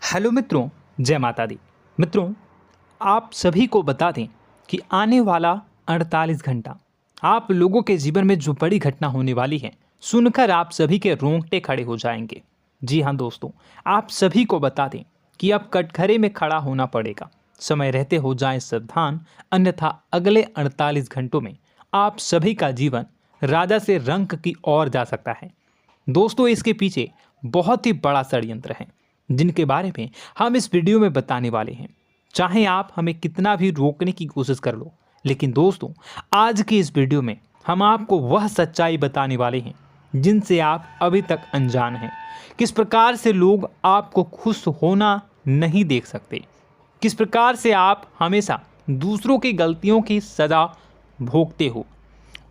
Hello मित्रों, जय माता दी। मित्रों, आप सभी को बता दें कि आने वाला 48 घंटा आप लोगों के जीवन में जो बड़ी घटना होने वाली है, सुनकर आप सभी के रोंगटे खड़े हो जाएंगे। जी हाँ दोस्तों, आप सभी को बता दें कि अब कटघरे में खड़ा होना पड़ेगा। समय रहते हो जाएं सावधान, अन्यथा अगले 48 घंटों में आप सभी का जीवन राजा से रंक की ओर जा सकता है। दोस्तों, इसके पीछे बहुत ही बड़ा षड्यंत्र है जिनके बारे में हम इस वीडियो में बताने वाले हैं। चाहे आप हमें कितना भी रोकने की कोशिश कर लो, लेकिन दोस्तों आज की इस वीडियो में हम आपको वह सच्चाई बताने वाले हैं जिनसे आप अभी तक अनजान हैं। किस प्रकार से लोग आपको खुश होना नहीं देख सकते, किस प्रकार से आप हमेशा दूसरों की गलतियों की सज़ा भोगते हो,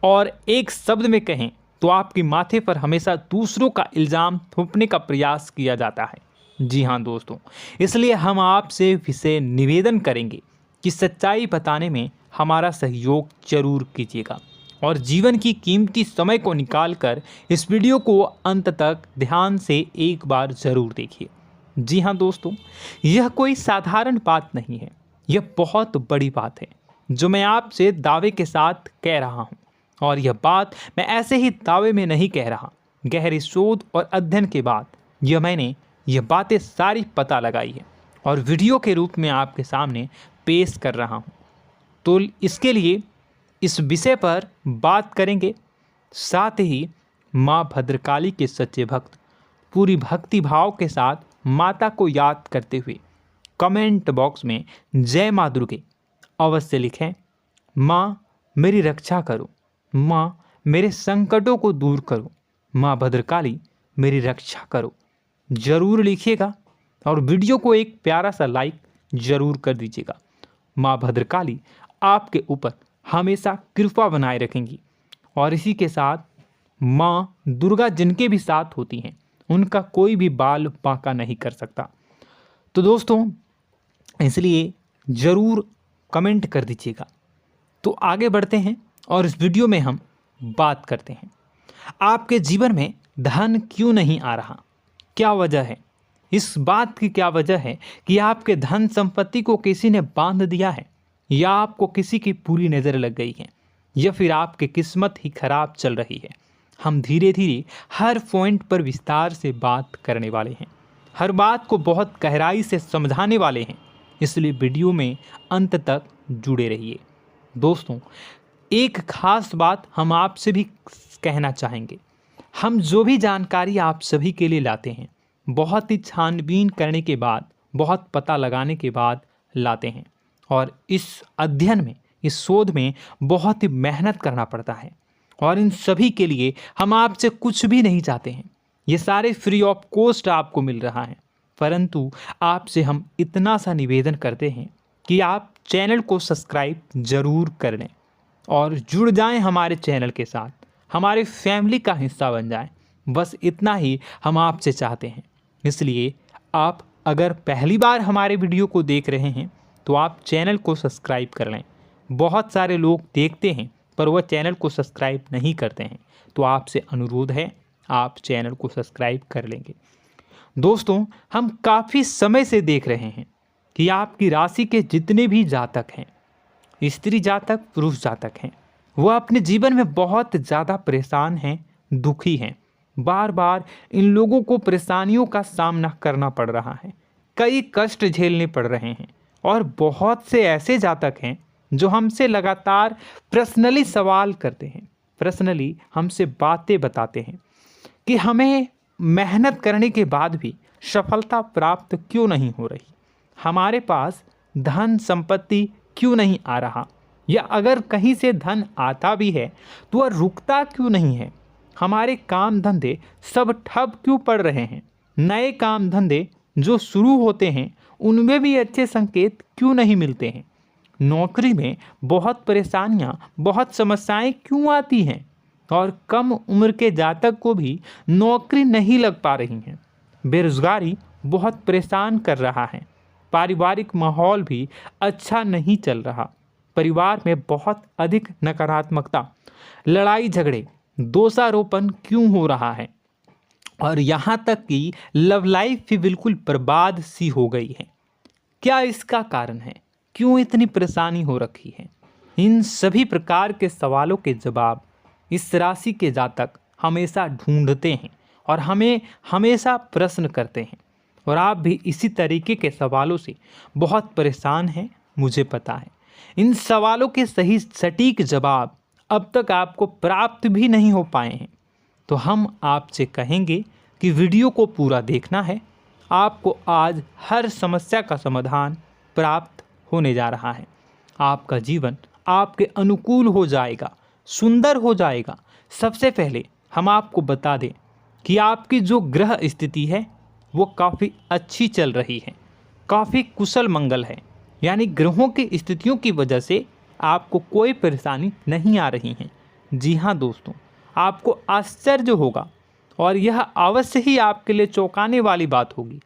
और एक शब्द में कहें तो आपके माथे पर हमेशा दूसरों का इल्ज़ाम थोपने का प्रयास किया जाता है। जी हाँ दोस्तों, इसलिए हम आपसे विशेष निवेदन करेंगे कि सच्चाई बताने में हमारा सहयोग जरूर कीजिएगा और जीवन की कीमती समय को निकालकर इस वीडियो को अंत तक ध्यान से एक बार ज़रूर देखिए। जी हाँ दोस्तों, यह कोई साधारण बात नहीं है, यह बहुत बड़ी बात है जो मैं आपसे दावे के साथ कह रहा हूँ। और यह बात मैं ऐसे ही दावे में नहीं कह रहा, गहरी शोध और अध्ययन के बाद मैंने यह बातें सारी पता लगाई है और वीडियो के रूप में आपके सामने पेश कर रहा हूँ। तो इसके लिए इस विषय पर बात करेंगे। साथ ही माँ भद्रकाली के सच्चे भक्त पूरी भक्ति भाव के साथ माता को याद करते हुए कमेंट बॉक्स में जय माँ दुर्गे अवश्य लिखें। माँ मेरी रक्षा करो, माँ मेरे संकटों को दूर करो, माँ भद्रकाली मेरी रक्षा करो, ज़रूर लिखिएगा और वीडियो को एक प्यारा सा लाइक ज़रूर कर दीजिएगा। माँ भद्रकाली आपके ऊपर हमेशा कृपा बनाए रखेंगी और इसी के साथ माँ दुर्गा जिनके भी साथ होती हैं उनका कोई भी बाल बांका नहीं कर सकता। तो दोस्तों, इसलिए ज़रूर कमेंट कर दीजिएगा। तो आगे बढ़ते हैं और इस वीडियो में हम बात करते हैं, आपके जीवन में धन क्यों नहीं आ रहा, क्या वजह है। इस बात की क्या वजह है कि आपके धन संपत्ति को किसी ने बांध दिया है, या आपको किसी की पूरी नज़र लग गई है, या फिर आपकी किस्मत ही खराब चल रही है। हम धीरे धीरे हर पॉइंट पर विस्तार से बात करने वाले हैं, हर बात को बहुत गहराई से समझाने वाले हैं, इसलिए वीडियो में अंत तक जुड़े रहिए। दोस्तों, एक खास बात हम आपसे भी कहना चाहेंगे, हम जो भी जानकारी आप सभी के लिए लाते हैं बहुत ही छानबीन करने के बाद, बहुत पता लगाने के बाद लाते हैं, और इस अध्ययन में, इस शोध में बहुत ही मेहनत करना पड़ता है। और इन सभी के लिए हम आपसे कुछ भी नहीं चाहते हैं, ये सारे फ्री ऑफ कॉस्ट आपको मिल रहा है। परंतु आपसे हम इतना सा निवेदन करते हैं कि आप चैनल को सब्सक्राइब ज़रूर कर लें और जुड़ जाएं हमारे चैनल के साथ, हमारे फैमिली का हिस्सा बन जाएं। बस इतना ही हम आपसे चाहते हैं। इसलिए आप अगर पहली बार हमारे वीडियो को देख रहे हैं तो आप चैनल को सब्सक्राइब कर लें। बहुत सारे लोग देखते हैं पर वह चैनल को सब्सक्राइब नहीं करते हैं, तो आपसे अनुरोध है आप चैनल को सब्सक्राइब कर लेंगे। दोस्तों, हम काफ़ी समय से देख रहे हैं कि आपकी राशि के जितने भी जातक हैं, स्त्री जातक पुरुष जातक हैं, वह अपने जीवन में बहुत ज़्यादा परेशान हैं, दुखी हैं। बार बार इन लोगों को परेशानियों का सामना करना पड़ रहा है, कई कष्ट झेलने पड़ रहे हैं। और बहुत से ऐसे जातक हैं जो हमसे लगातार पर्सनली सवाल करते हैं, पर्सनली हमसे बातें बताते हैं कि हमें मेहनत करने के बाद भी सफलता प्राप्त क्यों नहीं हो रही, हमारे पास धन संपत्ति क्यों नहीं आ रहा, या अगर कहीं से धन आता भी है तो वह रुकता क्यों नहीं है, हमारे काम धंधे सब ठप क्यों पड़ रहे हैं, नए काम धंधे जो शुरू होते हैं उनमें भी अच्छे संकेत क्यों नहीं मिलते हैं, नौकरी में बहुत परेशानियां, बहुत समस्याएं क्यों आती हैं, और कम उम्र के जातक को भी नौकरी नहीं लग पा रही हैं, बेरोजगारी बहुत परेशान कर रहा है, पारिवारिक माहौल भी अच्छा नहीं चल रहा, परिवार में बहुत अधिक नकारात्मकता, लड़ाई झगड़े, दोषारोपण क्यों हो रहा है, और यहाँ तक कि लव लाइफ भी बिल्कुल बर्बाद सी हो गई है। क्या इसका कारण है? क्यों इतनी परेशानी हो रखी है? इन सभी प्रकार के सवालों के जवाब इस राशि के जातक हमेशा ढूंढते हैं और हमें हमेशा प्रश्न करते हैं। और आप भी इसी तरीके के सवालों से बहुत परेशान हैं, मुझे पता है। इन सवालों के सही सटीक जवाब अब तक आपको प्राप्त भी नहीं हो पाए हैं। तो हम आपसे कहेंगे कि वीडियो को पूरा देखना है। आपको आज हर समस्या का समाधान प्राप्त होने जा रहा है। आपका जीवन आपके अनुकूल हो जाएगा, सुंदर हो जाएगा। सबसे पहले हम आपको बता दें कि आपकी जो ग्रह स्थिति है वो काफ़ी अच्छी चल रही है, काफ़ी कुशल मंगल है। यानी ग्रहों की स्थितियों की वजह से आपको कोई परेशानी नहीं आ रही है। जी हाँ दोस्तों, आपको आश्चर्य होगा और यह अवश्य ही आपके लिए चौंकाने वाली बात होगी।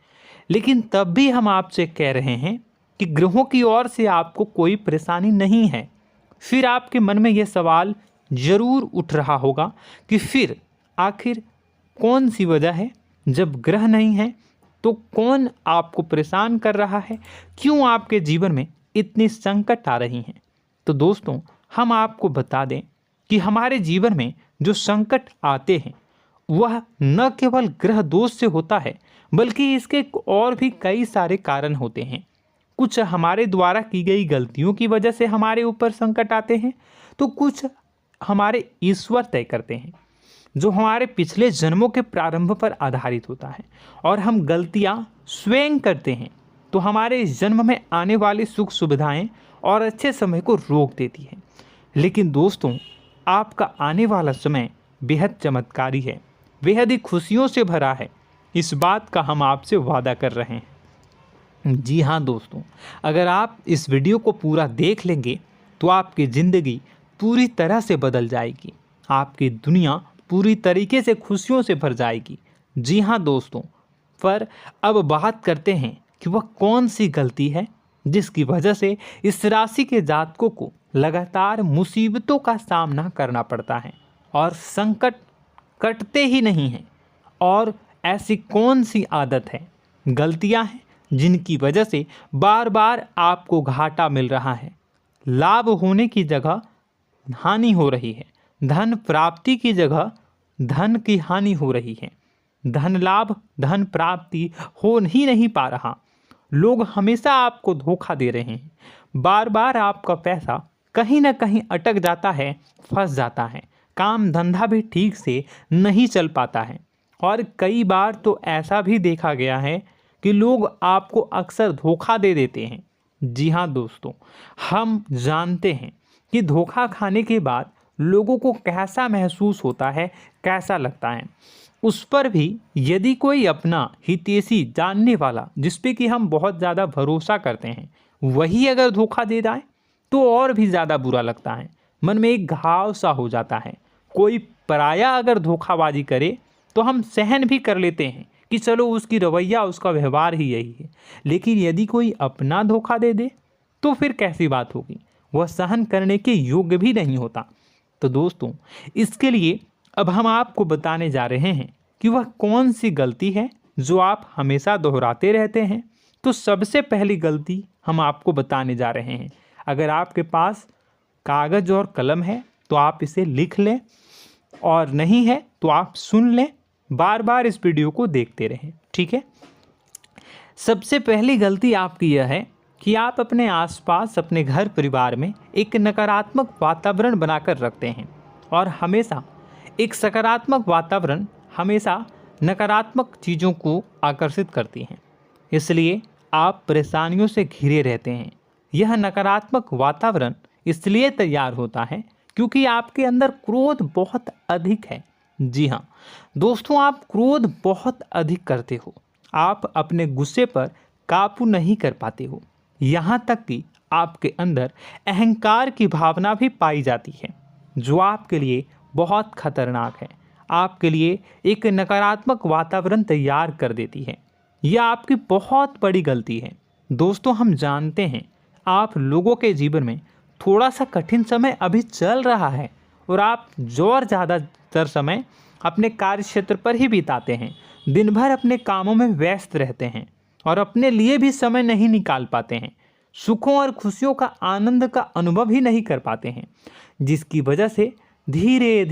लेकिन तब भी हम आपसे कह रहे हैं कि ग्रहों की ओर से आपको कोई परेशानी नहीं है। फिर आपके मन में यह सवाल जरूर उठ रहा होगा कि फिर आखिर कौन सी वजह है? जब ग्रह नहीं है तो कौन आपको परेशान कर रहा है? क्यों आपके जीवन में इतनी संकट आ रही हैं? तो दोस्तों, हम आपको बता दें कि हमारे जीवन में जो संकट आते हैं वह न केवल ग्रह दोष से होता है, बल्कि इसके और भी कई सारे कारण होते हैं। कुछ हमारे द्वारा की गई गलतियों की वजह से हमारे ऊपर संकट आते हैं, तो कुछ हमारे ईश्वर तय करते हैं, जो हमारे पिछले जन्मों के प्रारंभ पर आधारित होता है। और हम गलतियां स्वयं करते हैं तो हमारे इस जन्म में आने वाली सुख सुविधाएं और अच्छे समय को रोक देती है। लेकिन दोस्तों, आपका आने वाला समय बेहद चमत्कारी है, बेहद ही खुशियों से भरा है। इस बात का हम आपसे वादा कर रहे हैं। जी हाँ दोस्तों, अगर आप इस वीडियो को पूरा देख लेंगे तो आपकी ज़िंदगी पूरी तरह से बदल जाएगी, आपकी दुनिया पूरी तरीके से खुशियों से भर जाएगी। जी हाँ दोस्तों, पर अब बात करते हैं कि वह कौन सी गलती है जिसकी वजह से इस राशि के जातकों को लगातार मुसीबतों का सामना करना पड़ता है और संकट कटते ही नहीं हैं। और ऐसी कौन सी आदत है, गलतियां हैं जिनकी वजह से बार बार आपको घाटा मिल रहा है, लाभ होने की जगह हानि हो रही है, धन प्राप्ति की जगह धन की हानि हो रही है, धन लाभ धन प्राप्ति हो ही नहीं पा रहा, लोग हमेशा आपको धोखा दे रहे हैं, बार बार आपका पैसा कहीं ना कहीं अटक जाता है, फंस जाता है, काम धंधा भी ठीक से नहीं चल पाता है। और कई बार तो ऐसा भी देखा गया है कि लोग आपको अक्सर धोखा दे देते हैं। जी हाँ दोस्तों, हम जानते हैं कि धोखा खाने के बाद लोगों को कैसा महसूस होता है, कैसा लगता है। उस पर भी यदि कोई अपना हितैषी जानने वाला, जिस पे कि हम बहुत ज़्यादा भरोसा करते हैं, वही अगर धोखा दे जाए तो और भी ज़्यादा बुरा लगता है, मन में एक घाव सा हो जाता है। कोई पराया अगर धोखाबाजी करे तो हम सहन भी कर लेते हैं कि चलो उसकी रवैया, उसका व्यवहार ही यही है। लेकिन यदि कोई अपना धोखा दे दे तो फिर कैसी बात होगी, वह सहन करने के योग्य भी नहीं होता। तो दोस्तों, इसके लिए अब हम आपको बताने जा रहे हैं कि वह कौन सी गलती है जो आप हमेशा दोहराते रहते हैं। तो सबसे पहली गलती हम आपको बताने जा रहे हैं। अगर आपके पास कागज़ और कलम है तो आप इसे लिख लें, और नहीं है तो आप सुन लें, बार बार इस वीडियो को देखते रहें, ठीक है। सबसे पहली गलती आपकी यह है कि आप अपने आसपास, अपने घर परिवार में एक नकारात्मक वातावरण बनाकर रखते हैं। और हमेशा एक सकारात्मक वातावरण हमेशा नकारात्मक चीज़ों को आकर्षित करती हैं, इसलिए आप परेशानियों से घिरे रहते हैं। यह नकारात्मक वातावरण इसलिए तैयार होता है क्योंकि आपके अंदर क्रोध बहुत अधिक है। जी हाँ दोस्तों, आप क्रोध बहुत अधिक करते हो, आप अपने गुस्से पर काबू नहीं कर पाते हो, यहाँ तक कि आपके अंदर अहंकार की भावना भी पाई जाती है, जो आपके लिए बहुत खतरनाक है, आपके लिए एक नकारात्मक वातावरण तैयार कर देती है। यह आपकी बहुत बड़ी गलती है। दोस्तों, हम जानते हैं आप लोगों के जीवन में थोड़ा सा कठिन समय अभी चल रहा है और आप और ज़्यादा अधिकतर समय अपने कार्य क्षेत्र पर ही बिताते हैं, दिन भर अपने कामों में व्यस्त रहते हैं और अपने लिए भी समय नहीं निकाल पाते हैं, सुखों और खुशियों का आनंद का अनुभव ही नहीं कर पाते हैं, जिसकी वजह से धीरे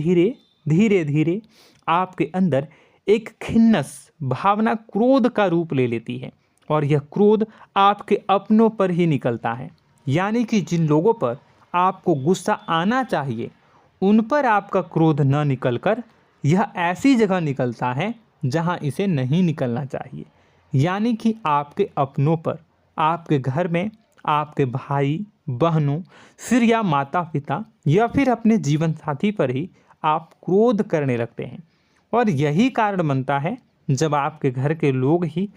धीरे आपके अंदर एक खिन्नस भावना क्रोध का रूप ले लेती है और यह क्रोध आपके अपनों पर ही निकलता है। यानी कि जिन लोगों पर आपको गुस्सा आना चाहिए उन पर आपका क्रोध न निकलकर यह ऐसी जगह निकलता है जहां इसे नहीं निकलना चाहिए। यानी कि आपके अपनों पर, आपके घर में आपके भाई बहनों, फिर या माता पिता या फिर अपने जीवन साथी पर ही आप क्रोध करने लगते हैं। और यही कारण बनता है जब आपके घर के लोग ही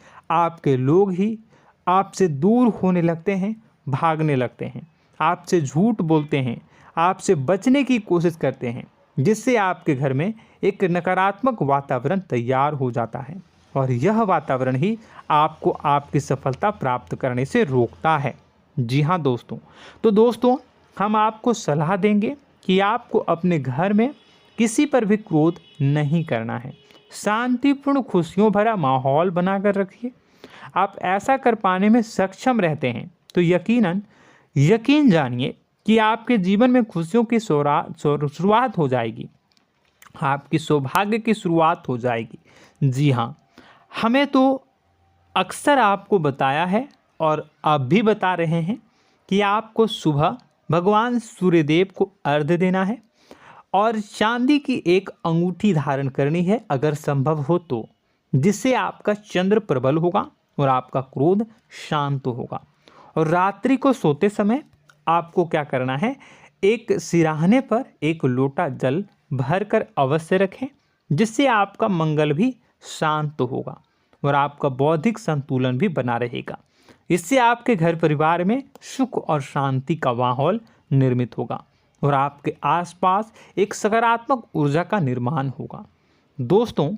आपसे दूर होने लगते हैं, भागने लगते हैं, आपसे झूठ बोलते हैं, आपसे बचने की कोशिश करते हैं, जिससे आपके घर में एक नकारात्मक वातावरण तैयार हो जाता है और यह वातावरण ही आपको आपकी सफलता प्राप्त करने से रोकता है। जी हाँ दोस्तों, तो दोस्तों हम आपको सलाह देंगे कि आपको अपने घर में किसी पर भी क्रोध नहीं करना है। शांतिपूर्ण खुशियों भरा माहौल बनाकर रखिए। आप ऐसा कर पाने में सक्षम रहते हैं तो यकीन जानिए कि आपके जीवन में खुशियों की शुरुआत हो जाएगी, आपकी सौभाग्य की शुरुआत हो जाएगी। जी हाँ, हमें तो अक्सर आपको बताया है और अब भी बता रहे हैं कि आपको सुबह भगवान सूर्यदेव को अर्घ्य देना है और चांदी की एक अंगूठी धारण करनी है अगर संभव हो तो, जिससे आपका चंद्र प्रबल होगा और आपका क्रोध शांत होगा। और रात्रि को सोते समय आपको क्या करना है, एक सिराहने पर एक लोटा जल भरकर अवश्य रखें, जिससे आपका मंगल भी शांत होगा और आपका बौद्धिक संतुलन भी बना रहेगा। इससे आपके घर परिवार में सुख और शांति का माहौल निर्मित होगा और आपके आसपास एक सकारात्मक ऊर्जा का निर्माण होगा। दोस्तों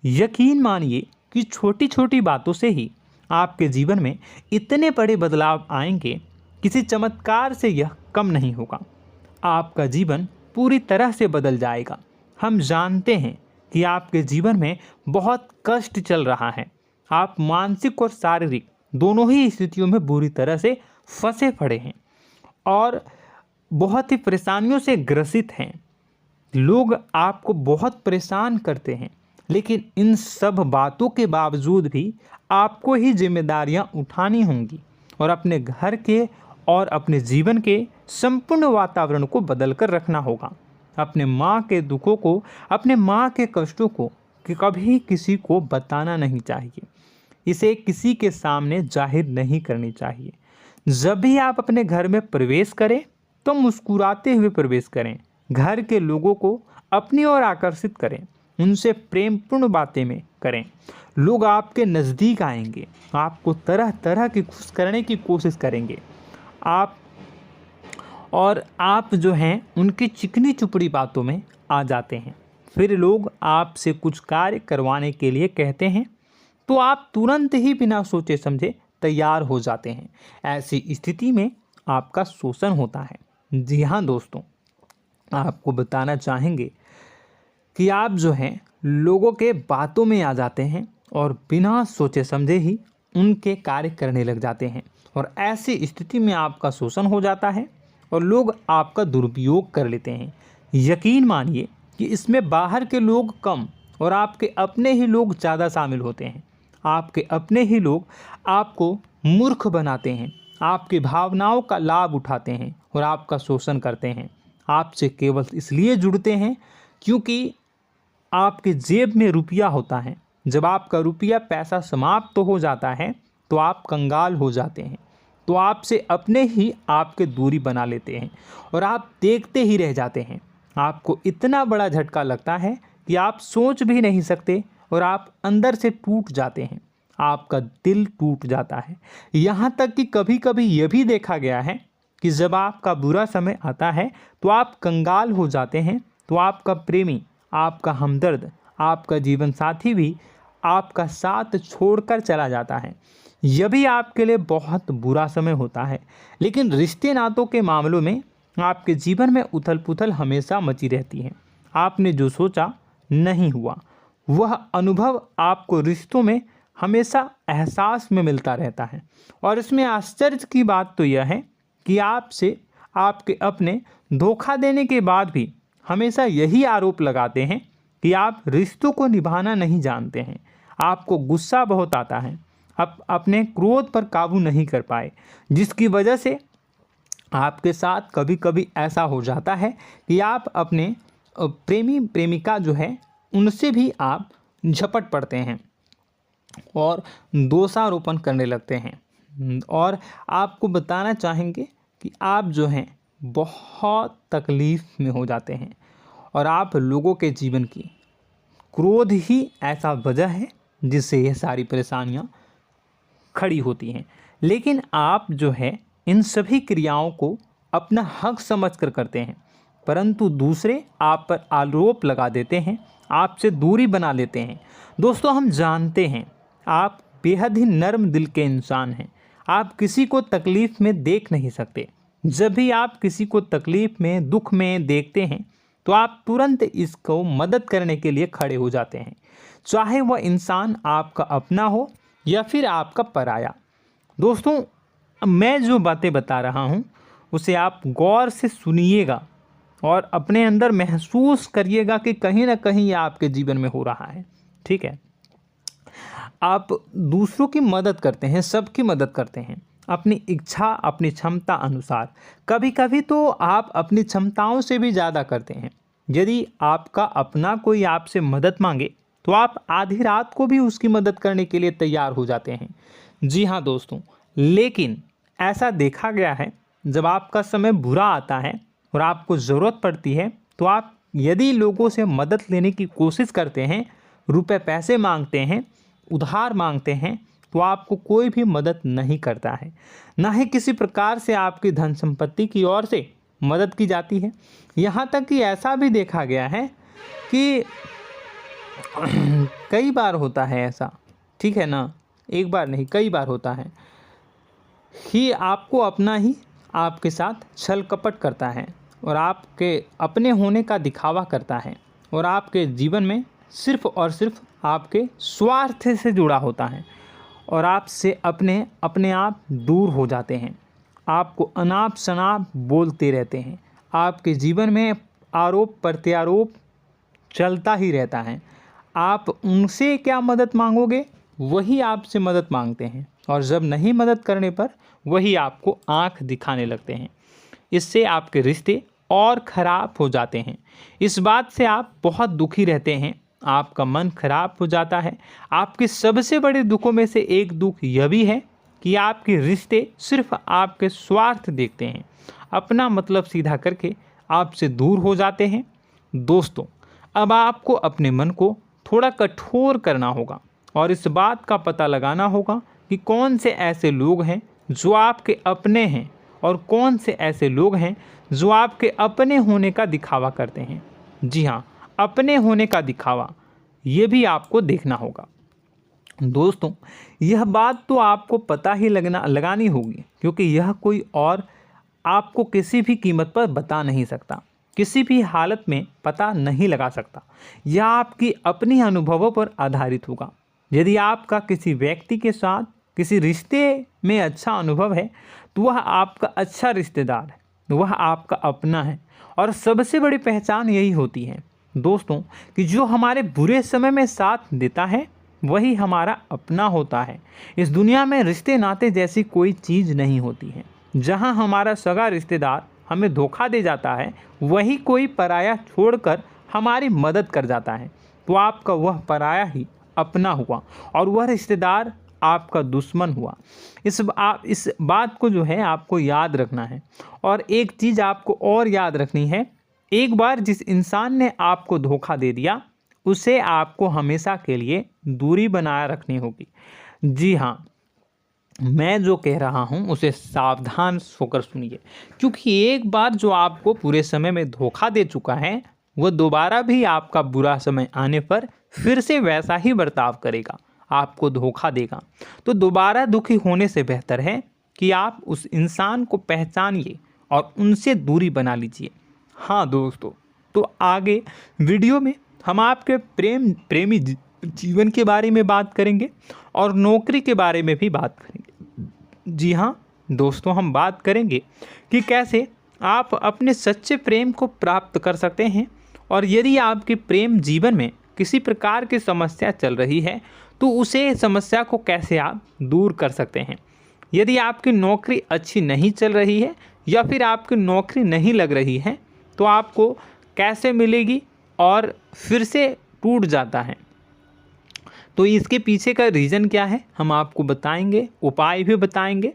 यकीन मानिए कि छोटी छोटी बातों से ही आपके जीवन में इतने बड़े बदलाव आएंगे, किसी चमत्कार से यह कम नहीं होगा। आपका जीवन पूरी तरह से बदल जाएगा। हम जानते हैं कि आपके जीवन में बहुत कष्ट चल रहा है, आप मानसिक और शारीरिक दोनों ही स्थितियों में बुरी तरह से फंसे पड़े हैं और बहुत ही परेशानियों से ग्रसित हैं। लोग आपको बहुत परेशान करते हैं, लेकिन इन सब बातों के बावजूद भी आपको ही जिम्मेदारियां उठानी होंगी और अपने घर के और अपने जीवन के संपूर्ण वातावरण को बदल कर रखना होगा। अपने माँ के दुखों को, अपने माँ के कष्टों को कभी किसी को बताना नहीं चाहिए, इसे किसी के सामने जाहिर नहीं करनी चाहिए। जब भी आप अपने घर में प्रवेश करें तो मुस्कुराते हुए प्रवेश करें, घर के लोगों को अपनी ओर आकर्षित करें, उनसे प्रेमपूर्ण बातें में करें। लोग आपके नज़दीक आएंगे, आपको तरह तरह की खुश करने की कोशिश करेंगे। आप जो हैं उनकी चिकनी चुपड़ी बातों में आ जाते हैं। फिर लोग आपसे कुछ कार्य करवाने के लिए कहते हैं तो आप तुरंत ही बिना सोचे समझे तैयार हो जाते हैं। ऐसी स्थिति में आपका शोषण होता है। जी हाँ दोस्तों, आपको बताना चाहेंगे कि आप जो हैं लोगों के बातों में आ जाते हैं और बिना सोचे समझे ही उनके कार्य करने लग जाते हैं और ऐसी स्थिति में आपका शोषण हो जाता है और लोग आपका दुरुपयोग कर लेते हैं। यकीन मानिए कि इसमें बाहर के लोग कम और आपके अपने ही लोग ज़्यादा शामिल होते हैं। आपके अपने ही लोग आपको मूर्ख बनाते हैं, आपकी भावनाओं का लाभ उठाते हैं और आपका शोषण करते हैं। आपसे केवल इसलिए जुड़ते हैं क्योंकि आपके जेब में रुपया होता है। जब आपका रुपया पैसा समाप्त हो जाता है तो आप कंगाल हो जाते हैं, तो आपसे अपने ही आपके दूरी बना लेते हैं और आप देखते ही रह जाते हैं। आपको इतना बड़ा झटका लगता है कि आप सोच भी नहीं सकते और आप अंदर से टूट जाते हैं, आपका दिल टूट जाता है। यहाँ तक कि कभी कभी यह भी देखा गया है कि जब आपका बुरा समय आता है तो आप कंगाल हो जाते हैं, तो आपका प्रेमी, आपका हमदर्द, आपका जीवन साथी भी आपका साथ छोड़कर चला जाता है। यह भी आपके लिए बहुत बुरा समय होता है। लेकिन रिश्ते नातों के मामलों में आपके जीवन में उथल पुथल हमेशा मची रहती है। आपने जो सोचा नहीं हुआ। वह अनुभव आपको रिश्तों में हमेशा एहसास में मिलता रहता है। और इसमें आश्चर्य की बात तो यह है कि आपसे आपके अपने धोखा देने के बाद भी हमेशा यही आरोप लगाते हैं कि आप रिश्तों को निभाना नहीं जानते हैं। आपको गुस्सा बहुत आता है, अपने क्रोध पर काबू नहीं कर पाए, जिसकी वजह से आपके साथ कभी कभी ऐसा हो जाता है कि आप अपने प्रेमी प्रेमिका जो है उनसे भी आप झपट पड़ते हैं और दोषारोपण करने लगते हैं। और आपको बताना चाहेंगे कि आप जो हैं बहुत तकलीफ़ में हो जाते हैं और आप लोगों के जीवन की क्रोध ही ऐसा वजह है जिससे ये सारी परेशानियां खड़ी होती हैं। लेकिन आप जो है इन सभी क्रियाओं को अपना हक समझकर करते हैं, परंतु दूसरे आप पर आरोप लगा देते हैं, आपसे दूरी बना लेते हैं। दोस्तों, हम जानते हैं आप बेहद ही नर्म दिल के इंसान हैं। आप किसी को तकलीफ़ में देख नहीं सकते। जब भी आप किसी को तकलीफ़ में, दुख में देखते हैं तो आप तुरंत इसको मदद करने के लिए खड़े हो जाते हैं, चाहे वह इंसान आपका अपना हो या फिर आपका पराया। दोस्तों, मैं जो बातें बता रहा हूँ उसे आप गौर से सुनिएगा और अपने अंदर महसूस करिएगा कि कहीं ना कहीं ये आपके जीवन में हो रहा है। ठीक है, आप दूसरों की मदद करते हैं, सबकी मदद करते हैं अपनी इच्छा, अपनी क्षमता अनुसार। कभी कभी तो आप अपनी क्षमताओं से भी ज़्यादा करते हैं। यदि आपका अपना कोई आपसे मदद मांगे तो आप आधी रात को भी उसकी मदद करने के लिए तैयार हो जाते हैं। जी हाँ दोस्तों, लेकिन ऐसा देखा गया है जब आपका समय बुरा आता है और आपको ज़रूरत पड़ती है तो आप यदि लोगों से मदद लेने की कोशिश करते हैं, रुपए पैसे मांगते हैं, उधार मांगते हैं, तो आपको कोई भी मदद नहीं करता है। ना ही किसी प्रकार से आपकी धन संपत्ति की ओर से मदद की जाती है। यहाँ तक कि ऐसा भी देखा गया है कि कई बार होता है ऐसा, ठीक है ना, एक बार नहीं कई बार होता है कि आपको अपना ही आपके साथ छल कपट करता है और आपके अपने होने का दिखावा करता है और आपके जीवन में सिर्फ और सिर्फ आपके स्वार्थ से जुड़ा होता है और आपसे अपने आप दूर हो जाते हैं। आपको अनाप शनाप बोलते रहते हैं। आपके जीवन में आरोप प्रत्यारोप चलता ही रहता है। आप उनसे क्या मदद मांगोगे, वही आपसे मदद मांगते हैं और जब नहीं मदद करने पर वही आपको आंख दिखाने लगते हैं। इससे आपके रिश्ते और ख़राब हो जाते हैं। इस बात से आप बहुत दुखी रहते हैं, आपका मन खराब हो जाता है। आपके सबसे बड़े दुखों में से एक दुख यह भी है कि आपके रिश्ते सिर्फ आपके स्वार्थ देखते हैं, अपना मतलब सीधा करके आपसे दूर हो जाते हैं। दोस्तों, अब आपको अपने मन को थोड़ा कठोर करना होगा और इस बात का पता लगाना होगा कि कौन से ऐसे लोग हैं जो आपके अपने हैं और कौन से ऐसे लोग हैं जो आपके अपने होने का दिखावा करते हैं। जी हाँ, अपने होने का दिखावा, ये भी आपको देखना होगा। दोस्तों, यह बात तो आपको पता ही लगानी होगी, क्योंकि यह कोई और आपको किसी भी कीमत पर बता नहीं सकता, किसी भी हालत में पता नहीं लगा सकता। यह आपकी अपनी अनुभवों पर आधारित होगा। यदि आपका किसी व्यक्ति के साथ किसी रिश्ते में अच्छा अनुभव है तो वह आपका अच्छा रिश्तेदार है, वह आपका अपना है। और सबसे बड़ी पहचान यही होती है दोस्तों कि जो हमारे बुरे समय में साथ देता है वही हमारा अपना होता है। इस दुनिया में रिश्ते नाते जैसी कोई चीज़ नहीं होती है। जहां हमारा सगा रिश्तेदार हमें धोखा दे जाता है, वही कोई पराया छोड़कर हमारी मदद कर जाता है, तो आपका वह पराया ही अपना हुआ और वह रिश्तेदार आपका दुश्मन हुआ। इस बात को जो है आपको याद रखना है। और एक चीज़ आपको और याद रखनी है, एक बार जिस इंसान ने आपको धोखा दे दिया उसे आपको हमेशा के लिए दूरी बनाए रखनी होगी। जी हाँ, मैं जो कह रहा हूँ उसे सावधान होकर सुनिए, क्योंकि एक बार जो आपको पूरे समय में धोखा दे चुका है वह दोबारा भी आपका बुरा समय आने पर फिर से वैसा ही बर्ताव करेगा, आपको धोखा देगा। तो दोबारा दुखी होने से बेहतर है कि आप उस इंसान को पहचानिए और उनसे दूरी बना लीजिए। हाँ दोस्तों, तो आगे वीडियो में हम आपके प्रेमी जीवन के बारे में बात करेंगे और नौकरी के बारे में भी बात करेंगे। जी हाँ दोस्तों, हम बात करेंगे कि कैसे आप अपने सच्चे प्रेम को प्राप्त कर सकते हैं, और यदि आपके प्रेम जीवन में किसी प्रकार की समस्या चल रही है तो उसे समस्या को कैसे आप दूर कर सकते हैं। यदि आपकी नौकरी अच्छी नहीं चल रही है या फिर आपकी नौकरी नहीं लग रही है तो आपको कैसे मिलेगी और फिर से टूट जाता है, तो इसके पीछे का रीज़न क्या है हम आपको बताएंगे, उपाय भी बताएंगे।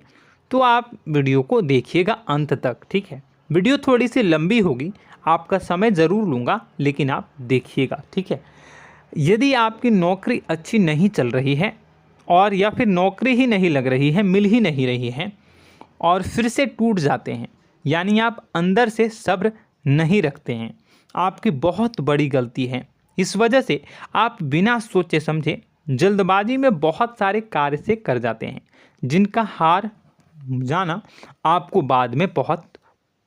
तो आप वीडियो को देखिएगा अंत तक, ठीक है। वीडियो थोड़ी सी लंबी होगी, आपका समय ज़रूर लूँगा, लेकिन आप देखिएगा, ठीक है। यदि आपकी नौकरी अच्छी नहीं चल रही है और या फिर नौकरी ही नहीं लग रही है, मिल ही नहीं रही है और फिर से टूट जाते हैं, यानी आप अंदर से सब्र नहीं रखते हैं, आपकी बहुत बड़ी गलती है। इस वजह से आप बिना सोचे समझे जल्दबाजी में बहुत सारे कार्य से कर जाते हैं, जिनका हार जाना आपको बाद में बहुत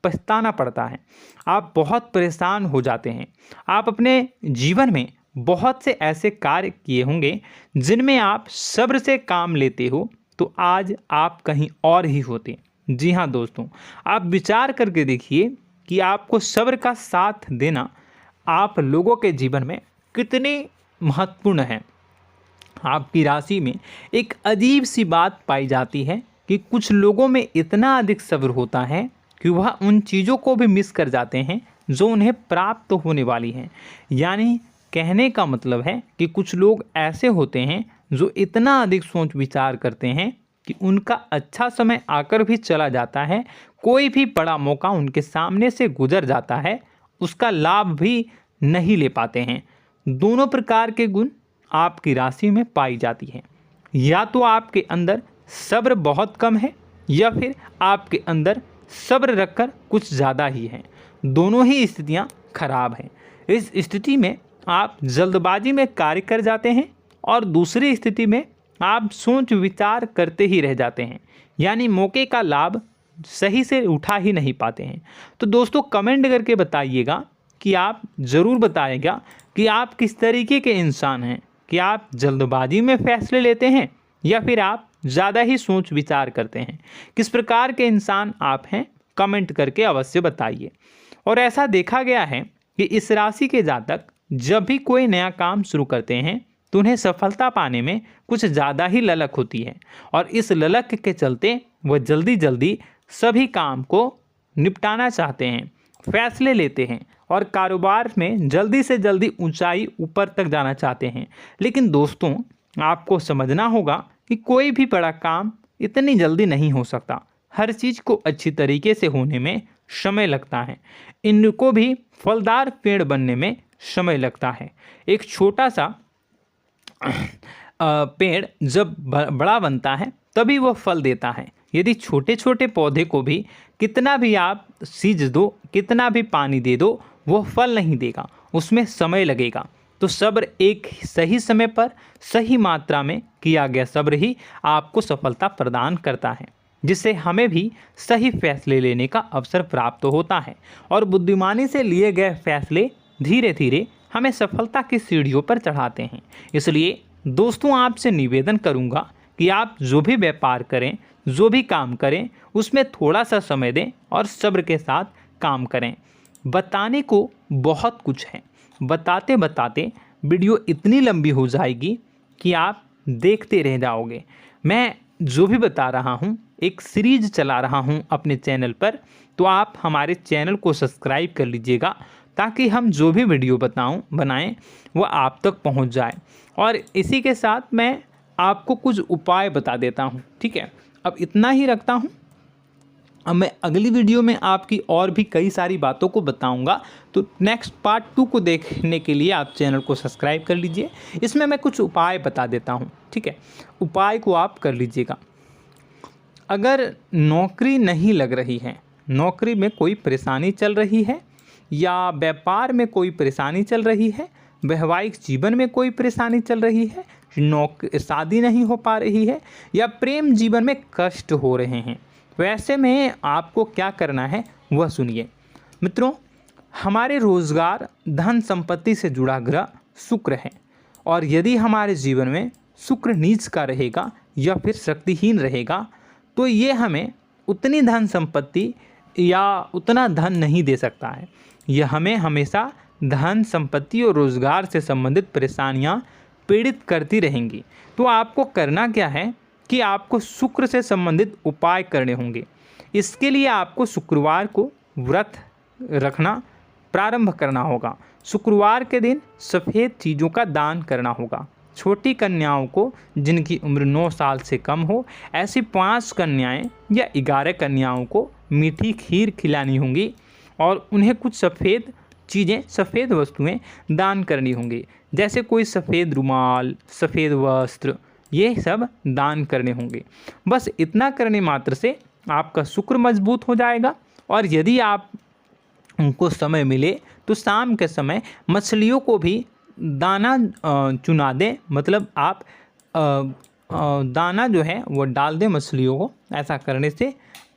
पछताना पड़ता है। आप बहुत परेशान हो जाते हैं। आप अपने जीवन में बहुत से ऐसे कार्य किए होंगे जिनमें आप सब्र से काम लेते हो, तो आज आप कहीं और ही होते। जी हाँ दोस्तों, आप विचार करके देखिए कि आपको सब्र का साथ देना आप लोगों के जीवन में कितनी महत्वपूर्ण है। आपकी राशि में एक अजीब सी बात पाई जाती है कि कुछ लोगों में इतना अधिक सब्र होता है कि वह उन चीज़ों को भी मिस कर जाते हैं जो उन्हें प्राप्त होने वाली हैं। यानी कहने का मतलब है कि कुछ लोग ऐसे होते हैं जो इतना अधिक सोच विचार करते हैं कि उनका अच्छा समय आकर भी चला जाता है, कोई भी बड़ा मौका उनके सामने से गुजर जाता है, उसका लाभ भी नहीं ले पाते हैं। दोनों प्रकार के गुण आपकी राशि में पाई जाती है। या तो आपके अंदर सब्र बहुत कम है या फिर आपके अंदर सब्र रखकर कुछ ज़्यादा ही है। दोनों ही स्थितियाँ खराब हैं। इस स्थिति में आप जल्दबाजी में कार्य कर जाते हैं और दूसरी स्थिति में आप सोच विचार करते ही रह जाते हैं, यानी मौके का लाभ सही से उठा ही नहीं पाते हैं। तो दोस्तों कमेंट करके बताइएगा कि आप ज़रूर बताइएगा कि आप किस तरीके के इंसान हैं, कि आप जल्दबाजी में फैसले लेते हैं या फिर आप ज़्यादा ही सोच विचार करते हैं। किस प्रकार के इंसान आप हैं, कमेंट करके अवश्य बताइए। और ऐसा देखा गया है कि इस राशि के जातक जब भी कोई नया काम शुरू करते हैं तो उन्हें सफलता पाने में कुछ ज़्यादा ही ललक होती है, और इस ललक के चलते वह जल्दी जल्दी सभी काम को निपटाना चाहते हैं, फैसले लेते हैं और कारोबार में जल्दी से जल्दी ऊंचाई ऊपर तक जाना चाहते हैं। लेकिन दोस्तों आपको समझना होगा कि कोई भी बड़ा काम इतनी जल्दी नहीं हो सकता। हर चीज़ को अच्छी तरीके से होने में समय लगता है। इनको भी फलदार पेड़ बनने में समय लगता है। एक छोटा सा पेड़ जब बड़ा बनता है तभी वह फल देता है। यदि छोटे छोटे पौधे को भी कितना भी आप सींच दो, कितना भी पानी दे दो, वो फल नहीं देगा, उसमें समय लगेगा। तो सब्र एक सही समय पर सही मात्रा में किया गया सब्र ही आपको सफलता प्रदान करता है, जिससे हमें भी सही फैसले लेने का अवसर प्राप्त होता है। और बुद्धिमानी से लिए गए फैसले धीरे धीरे हमें सफलता की सीढ़ियों पर चढ़ाते हैं। इसलिए दोस्तों आपसे निवेदन करूंगा कि आप जो भी व्यापार करें, जो भी काम करें, उसमें थोड़ा सा समय दें और सब्र के साथ काम करें। बताने को बहुत कुछ है, बताते बताते वीडियो इतनी लंबी हो जाएगी कि आप देखते रह जाओगे। मैं जो भी बता रहा हूँ एक सीरीज चला रहा हूँ अपने चैनल पर, तो आप हमारे चैनल को सब्सक्राइब कर लीजिएगा ताकि हम जो भी वीडियो बनाएं वो आप तक पहुँच जाए। और इसी के साथ मैं आपको कुछ उपाय बता देता हूँ, ठीक है। अब इतना ही रखता हूँ। अब मैं अगली वीडियो में आपकी और भी कई सारी बातों को बताऊंगा। तो नेक्स्ट पार्ट 2 को देखने के लिए आप चैनल को सब्सक्राइब कर लीजिए। इसमें मैं कुछ उपाय बता देता हूं, ठीक है। उपाय को आप कर लीजिएगा। अगर नौकरी नहीं लग रही है, नौकरी में कोई परेशानी चल रही है, या व्यापार में कोई परेशानी चल रही है, वैवाहिक जीवन में कोई परेशानी चल रही है, शादी नहीं हो पा रही है, या प्रेम जीवन में कष्ट हो रहे हैं, वैसे में आपको क्या करना है वह सुनिए। मित्रों, हमारे रोजगार, धन संपत्ति से जुड़ा ग्रह शुक्र है, और यदि हमारे जीवन में शुक्र नीच का रहेगा या फिर शक्तिहीन रहेगा तो ये हमें उतनी धन संपत्ति या उतना धन नहीं दे सकता है। यह हमें हमेशा धन संपत्ति और रोजगार से संबंधित परेशानियां पीड़ित करती रहेंगी। तो आपको करना क्या है कि आपको शुक्र से संबंधित उपाय करने होंगे। इसके लिए आपको शुक्रवार को व्रत रखना प्रारंभ करना होगा। शुक्रवार के दिन सफ़ेद चीज़ों का दान करना होगा। छोटी कन्याओं को जिनकी उम्र 9 साल से कम हो, ऐसी 5 कन्याएं या 11 कन्याओं को मीठी खीर खिलानी होंगी और उन्हें कुछ सफ़ेद चीज़ें, सफ़ेद वस्तुएं दान करनी होंगी, जैसे कोई सफ़ेद रुमाल, सफ़ेद वस्त्र, ये सब दान करने होंगे। बस इतना करने मात्र से आपका शुक्र मजबूत हो जाएगा। और यदि आप उनको समय मिले तो शाम के समय मछलियों को भी दाना चुना दें, मतलब आप दाना जो है वो डाल दें मछलियों को। ऐसा करने से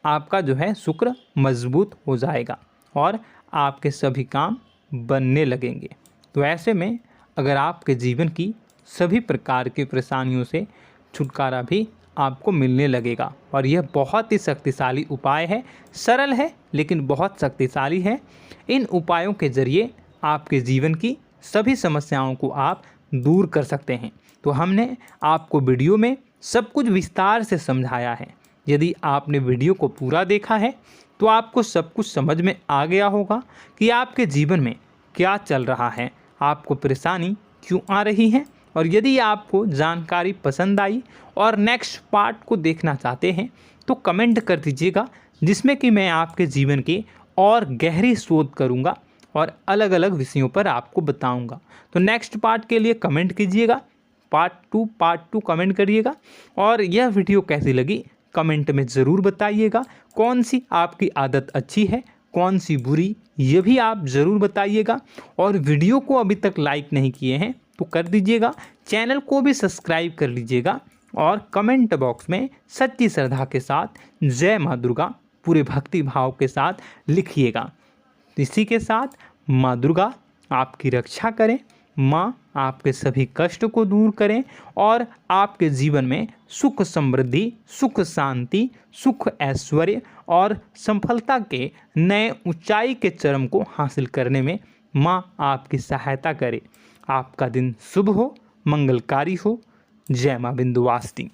आपका जो है शुक्र मजबूत हो जाएगा और आपके सभी काम बनने लगेंगे। तो ऐसे में अगर आपके जीवन की सभी प्रकार की परेशानियों से छुटकारा भी आपको मिलने लगेगा। और यह बहुत ही शक्तिशाली उपाय है, सरल है लेकिन बहुत शक्तिशाली है। इन उपायों के ज़रिए आपके जीवन की सभी समस्याओं को आप दूर कर सकते हैं। तो हमने आपको वीडियो में सब कुछ विस्तार से समझाया है। यदि आपने वीडियो को पूरा देखा है तो आपको सब कुछ समझ में आ गया होगा कि आपके जीवन में क्या चल रहा है, आपको परेशानी क्यों आ रही है। और यदि आपको जानकारी पसंद आई और नेक्स्ट पार्ट को देखना चाहते हैं तो कमेंट कर दीजिएगा, जिसमें कि मैं आपके जीवन के और गहरी शोध करूंगा और अलग अलग विषयों पर आपको बताऊंगा। तो नेक्स्ट पार्ट के लिए कमेंट कीजिएगा, पार्ट टू कमेंट करिएगा। और यह वीडियो कैसी लगी कमेंट में ज़रूर बताइएगा। कौन सी आपकी आदत अच्छी है, कौन सी बुरी, ये भी आप ज़रूर बताइएगा। और वीडियो को अभी तक लाइक नहीं किए हैं तो कर दीजिएगा, चैनल को भी सब्सक्राइब कर लीजिएगा और कमेंट बॉक्स में सच्ची श्रद्धा के साथ जय माँ दुर्गा पूरे भक्ति भाव के साथ लिखिएगा। इसी के साथ माँ दुर्गा आपकी रक्षा करें, माँ आपके सभी कष्ट को दूर करें और आपके जीवन में सुख समृद्धि, सुख शांति, सुख ऐश्वर्य और सफलता के नए ऊंचाई के चरम को हासिल करने में माँ आपकी सहायता करे। आपका दिन शुभ हो, मंगलकारी हो। जय माँ विंध्यवासिनी।